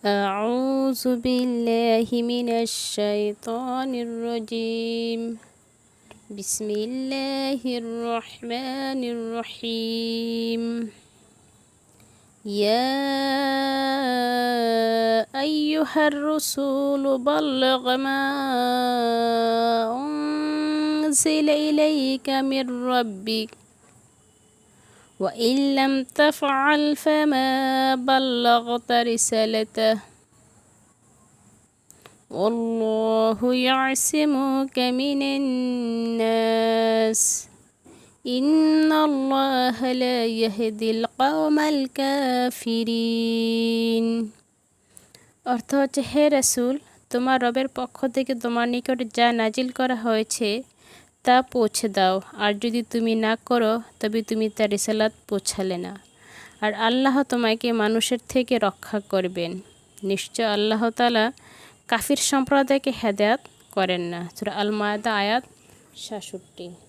أعوذ بالله من الشيطان الرجيم بسم الله الرحمن الرحيم يا أيها الرسول بلغ ما أنزل إليك من ربك وإن لم تفعل فما بلغت رسالته والله يعصمك من الناس إن الله لا يهدي القوم الكافرين। অর্থ হচ্ছে, হে রাসূল, তোমার রবের পক্ষ থেকে তোমার নিকট যা নাজিল করা হয়েছে তা পৌঁছে দাও, আর যদি তুমি না করো তবে তুমি তার রিসালাত পৌঁছালে না, আর আল্লাহ তোমাকে মানুষের থেকে রক্ষা করবেন। নিশ্চয় আল্লাহ তাআলা কাফির সম্প্রদায়কে হেদায়েত করেন না। সূরা আল মায়েদা আয়াত ৬৭।